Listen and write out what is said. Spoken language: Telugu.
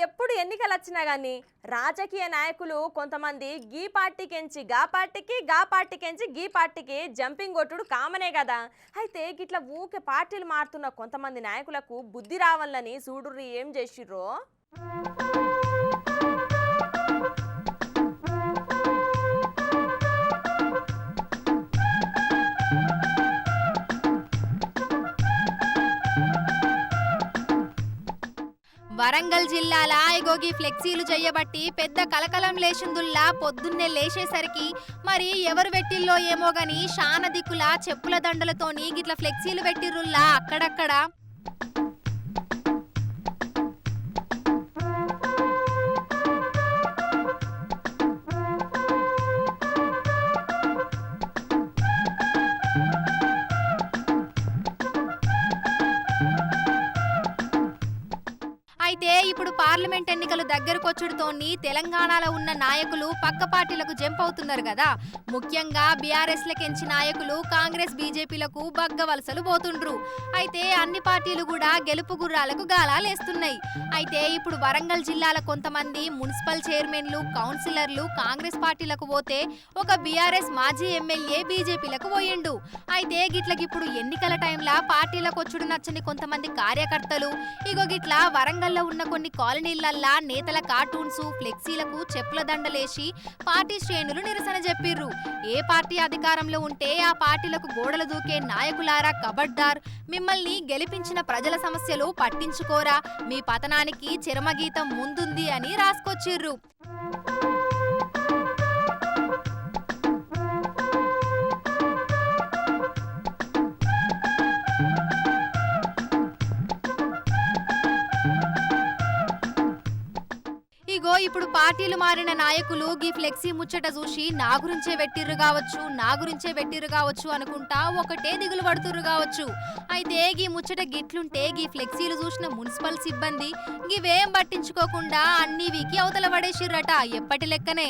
ఎప్పుడు ఎన్నికలు వచ్చినా గానీ రాజకీయ నాయకులు కొంతమంది గీ పార్టీకెంచి గా పార్టీకి, గా పార్టీకెంచి గీ పార్టీకి జంపింగ్ కొట్టుడు కామనే కదా. అయితే గిట్ల ఊకే పార్టీలు మారుతున్న కొంతమంది నాయకులకు బుద్ధి రావాలని చూడుర్రి ఏం చేసిర్రో. వరంగల్ జిల్లాల ఇగోగి ఫ్లెక్సీలు చేయబట్టి పెద్ద కలకలం లేచిందుల్లా పొద్దున్నే లేచేసరికి మరి ఎవరు పెట్టిల్లో ఏమో గాని శాన దిక్కుల చెప్పుల దండలతోని గిట్ల ఫ్లెక్సీలు పెట్టిర్రుల్లా అక్కడక్కడ. అయితే ఇప్పుడు పార్లమెంట్ ఎన్నికలు దగ్గరకొచ్చుడుతోని తెలంగాణలో ఉన్న నాయకులు పక్క పార్టీలకు జంప్ అవుతున్నారు కదా. ముఖ్యంగా బీఆర్ఎస్లకెంచి నాయకులు కాంగ్రెస్ బీజేపీలకు బగ్గ వలసలు పోతుండ్రు. అయితే అన్ని పార్టీలు కూడా గెలుపు గుర్రాలకు గాలాలేస్తున్నాయి. అయితే ఇప్పుడు వరంగల్ జిల్లాల కొంతమంది మున్సిపల్ చైర్మన్లు, కౌన్సిలర్లు కాంగ్రెస్ పార్టీలకు పోతే ఒక బీఆర్ఎస్ మాజీ ఎమ్మెల్యే బీజేపీలకు పోయిండు. అయితే గిట్లకిప్పుడు ఎన్నికల టైంలా పార్టీలకు వచ్చుడు నచ్చని కొంతమంది కార్యకర్తలు ఇగో గిట్ల వరంగల్ ఉన్న కొన్ని కాలనీలల్లా నేతల కార్టూన్స్, ఫ్లెక్సీలకు చెప్పుల దండలేసి పార్టీ శ్రేణులు నిరసన చెప్పిర్రు. ఏ పార్టీ అధికారంలో ఉంటే ఆ పార్టీలకు గోడలు దూకే నాయకులారా కబడ్దార్, మిమ్మల్ని గెలిపించిన ప్రజల సమస్యలు పట్టించుకోరా, మీ పతనానికి చరమగీతం ముందుంది అని రాసుకొచ్చిర్రు. ఇగో ఇప్పుడు పార్టీలు మారిన నాయకులు గీ ఫ్లెక్సీ ముచ్చట చూసి నా గురించే పెట్టిర్రు కావచ్చు అనుకుంటా ఒకటే దిగులు పడుతుర్రు కావచ్చు. అయితే గీ ముచ్చట గిట్లుంటే గీ ఫ్లెక్సీలు చూసిన మున్సిపల్ సిబ్బంది గివేం పట్టించుకోకుండా అన్ని వీకి అవతల పడేసిర్రట ఎప్పటి లెక్కనే.